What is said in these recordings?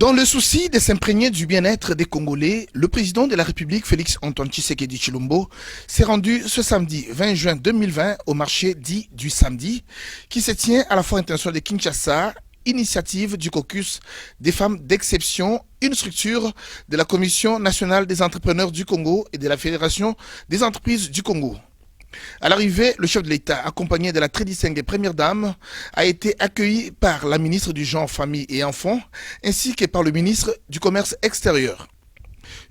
Dans le souci de s'imprégner du bien-être des Congolais, le président de la République, Félix-Antoine Tshisekedi Tshilombo, s'est rendu ce samedi 20 juin 2020 au marché dit du samedi, qui se tient à la Foire internationale de Kinshasa, initiative du caucus des femmes d'exception, une structure de la Commission nationale des entrepreneurs du Congo et de la Fédération des entreprises du Congo. À l'arrivée, le chef de l'État, accompagné de la très distinguée première dame, a été accueilli par la ministre du Genre, Famille et Enfants, ainsi que par le ministre du Commerce extérieur.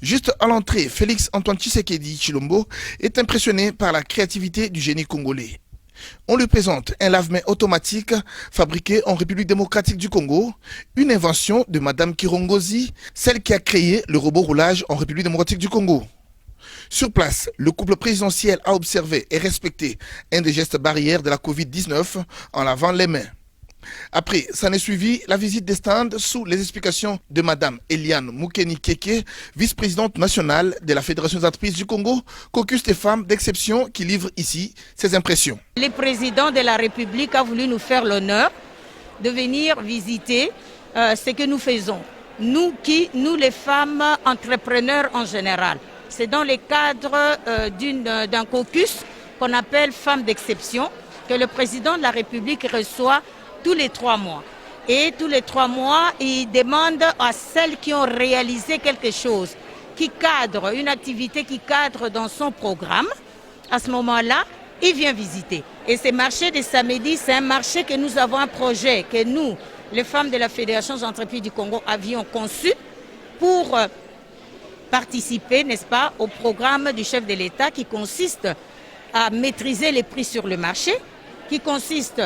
Juste à l'entrée, Félix-Antoine Tshisekedi Tshilombo est impressionné par la créativité du génie congolais. On lui présente un lave-mains automatique fabriqué en République démocratique du Congo, une invention de Madame Kirongozi, celle qui a créé le robot roulage en République démocratique du Congo. Sur place, le couple présidentiel a observé et respecté un des gestes barrières de la Covid-19 en lavant les mains. Après, s'en est suivi la visite des stands sous les explications de Madame Eliane Moukeni Keke, vice-présidente nationale de la Fédération des entreprises du Congo, caucus des femmes d'exception qui livre ici ses impressions. Le président de la République a voulu nous faire l'honneur de venir visiter ce que nous faisons. Nous les femmes entrepreneurs en général. C'est dans le cadre d'un caucus qu'on appelle femmes d'exception que le président de la République reçoit tous les 3 mois. Et tous les 3 mois, il demande à celles qui ont réalisé quelque chose, qui cadre, une activité qui cadre dans son programme, à ce moment-là, il vient visiter. Et ce marché de samedi, c'est un marché que nous avons un projet que nous, les femmes de la Fédération des entreprises du Congo, avions conçu pour participer, n'est-ce pas, au programme du chef de l'État qui consiste à maîtriser les prix sur le marché, qui consiste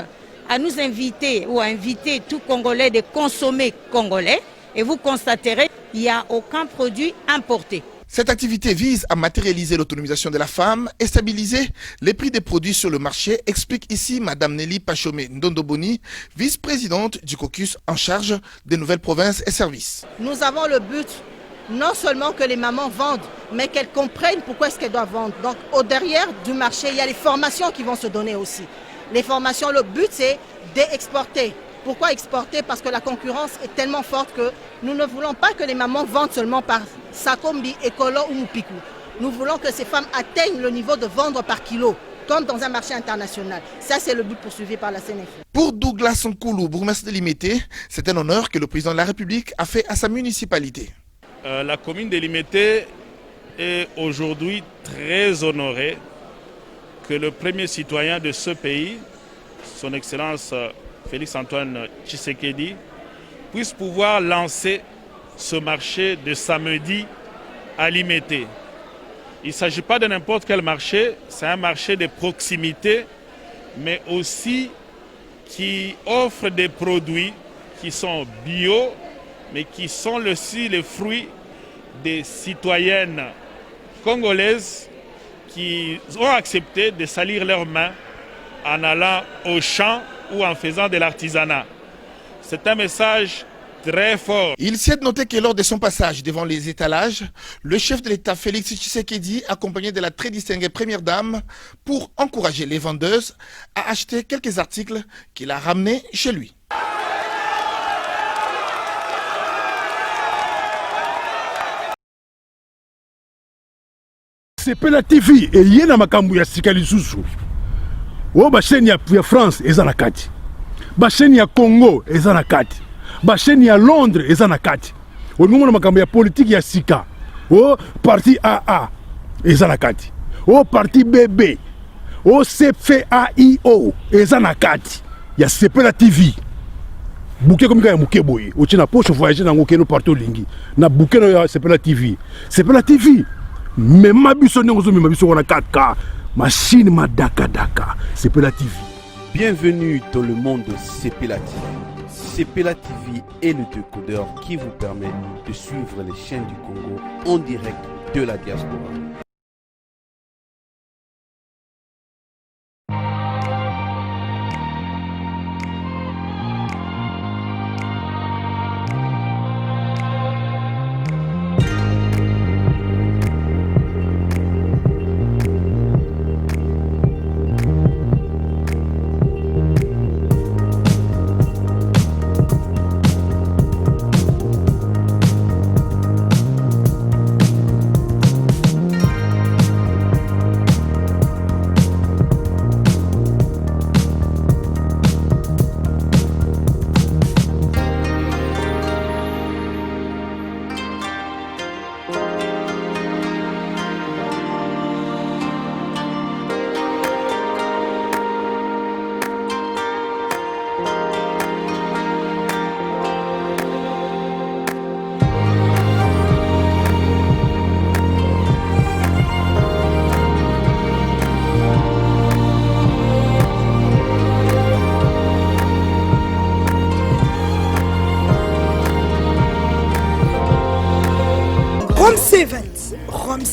à nous inviter ou à inviter tout Congolais de consommer congolais. Et vous constaterez qu'il n'y a aucun produit importé. Cette activité vise à matérialiser l'autonomisation de la femme et stabiliser les prix des produits sur le marché, explique ici Madame Nelly Pachomé Ndondoboni, vice-présidente du caucus en charge des nouvelles provinces et services. Nous avons le but non seulement que les mamans vendent, mais qu'elles comprennent pourquoi est-ce qu'elles doivent vendre. Donc au derrière du marché, il y a les formations qui vont se donner aussi. Les formations, le but c'est d'exporter. Pourquoi exporter? Parce que la concurrence est tellement forte que nous ne voulons pas que les mamans vendent seulement par Sakombi, Ekolo ou Mupiku. Nous voulons que ces femmes atteignent le niveau de vendre par kilo, comme dans un marché international. Ça, c'est le but poursuivi par la CNF. Pour Douglas Nkoulou, bourgmestre de Limité, c'est un honneur que le président de la République a fait à sa municipalité. La commune de Limité est aujourd'hui très honorée que le premier citoyen de ce pays, son Excellence Félix-Antoine Tshisekedi, puisse pouvoir lancer ce marché de samedi à Limité. Il ne s'agit pas de n'importe quel marché, c'est un marché de proximité, mais aussi qui offre des produits qui sont bio, mais qui sont aussi les fruits des citoyennes congolaises qui ont accepté de salir leurs mains en allant au champ ou en faisant de l'artisanat. C'est un message très fort. Il s'est noté que lors de son passage devant les étalages, le chef de l'État Félix Tshisekedi, accompagné de la très distinguée première dame, pour encourager les vendeuses à acheter quelques articles qu'il a ramenés chez lui. Sepela TV eye na makambo ya sika lisusu. O ba chaîne ya France eza na kati. Ba chaîne ya Congo eza na kati. Ba chaîne ya Londres eza na kati. O ngomona makambo ya politique ya sika. O parti AA eza na kati. O parti BB. O CFAIO eza na kati. Ya Sepela TV. Bouquet comme ya muke boye. O tina poche voyager na ngokeno partout lingi. Na bouquet ya Sepela TV. Sepela TV. Mais ma biso n'engozo ma biso wana 4K machine ma daka Sepela TV. Bienvenue dans le monde de Sepela TV. Sepela TV est le décodeur qui vous permet de suivre les chaînes du Congo en direct de la diaspora.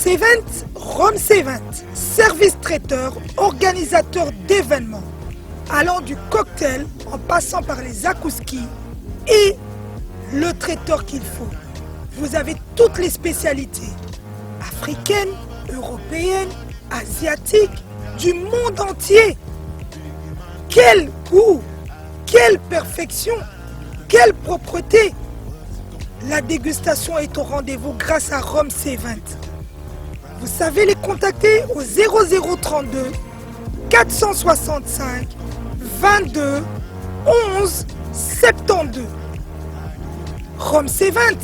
Event, Roms Event, service traiteur, organisateur d'événements, allant du cocktail en passant par les akouskis et le traiteur qu'il faut. Vous avez toutes les spécialités, africaines, européennes, asiatiques, du monde entier. Quel goût, quelle perfection, quelle propreté. La dégustation est au rendez-vous grâce à Roms Event. Vous savez les contacter au 0032 465 22 11 72. Roms Event,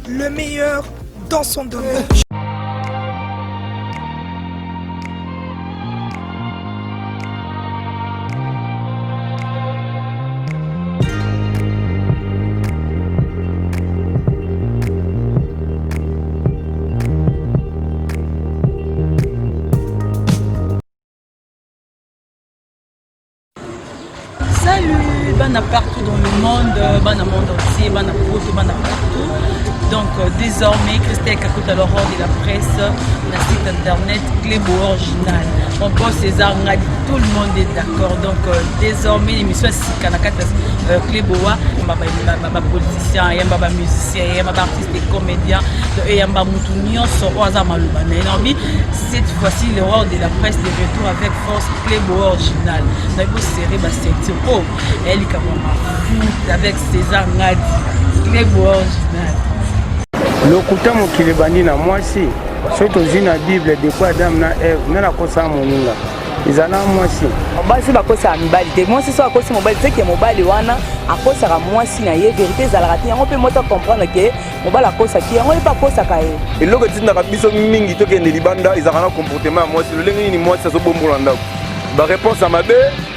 le meilleur dans son domaine. Salut, bana partout dans le monde, bana monde entier, bana poto, bana partout. Donc désormais, Christelle Kakuta l'aurore de la presse, la site internet Clébo Original. On pense César Ngadi, tout le monde est d'accord. Donc désormais, l'émission est Kanakata Cléboa, il y a politicien, il y a musicien, il y a artiste et comédien, il y a Moutounion, cette fois-ci, le roi de la presse de retour avec force Clébo Original. Nous avons serré cette oh, elle est avec César Ngadi, Clébo Original. Lokuta mokili bandi na mwasi soki tozwi na bible depuis Adam na Eve nani akosaka moninga ezala mwasi basi bakosaka mibali te mwasi so akosi mobali te ke mobali wana akosaka mwasi na ye verité ezalaka te yango mpe moto comprendre ke mobali akosaki yango ye mpe akosaka ye eloko etindaka biso mingi tokende libanda ezalaka na comportement ya mwasi lolenge nini mwasi azobombola ndako baréponse ya mabe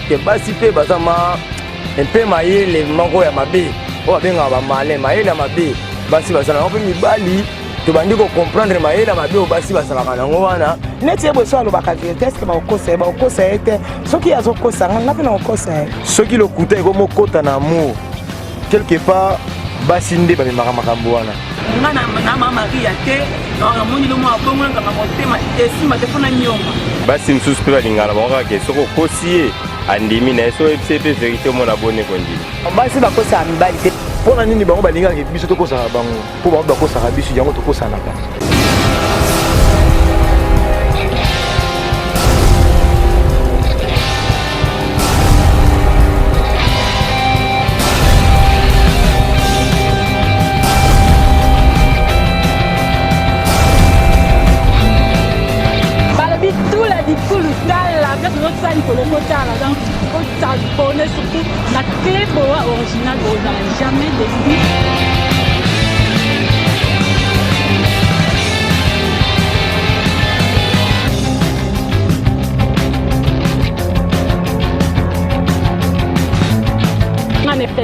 ke basi mpe baza mpe mayele moko ya mabe oyo babengaka bamale mayele ya mabe basi basalaka mpe mibali tobandi comprendre mayele ya mabe oyo basi basalaka nango wana neti ye boso alobaka verité eske bakokosa ye te soki azokosanga nga mpe na kokosa ye soki lokuta ekomokota na amour quelque part basi nde bamemaka makambo wana nga na mamaria te namoni lomo abongolangaka motema esimba te mpona nyonga basi mosusu mpe balingana bango kaka soki okosi ye andimi na ye so oyebisa mpe verité omona bone kondima basi bakosaka mibali te mpona nini bango balingaka biso tokosaka bango mpo bango bakosaka biso yango tokosanaka surtout la Clébo originale on n'a jamais décidé.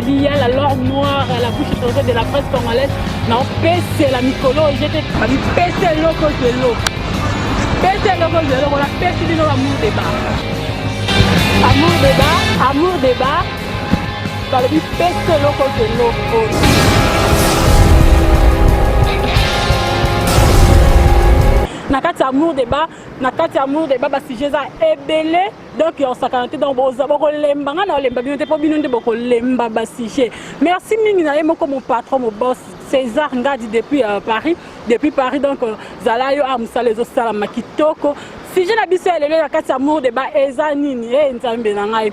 Il y a la lore noire, la bouche étrangère de la presse congolaise. Non, PC la micolo, j'étais PC loco de l'eau. PC loco de l'eau, on a PC de l'eau amour débat. Amour débat, dans le but PC loco de l'eau. Nakati amour débat, basi jeza ebele donc on s'accante donc boko lemba ngana lemba bino te po bino nde boko lemba basi je. Merci mingi na yemo comme mon patron mon boss César Ngadi depuis Paris donc zalayo amsa les osala makitoko si je na biso elele nakati amour débat eza nini nzambe na ngai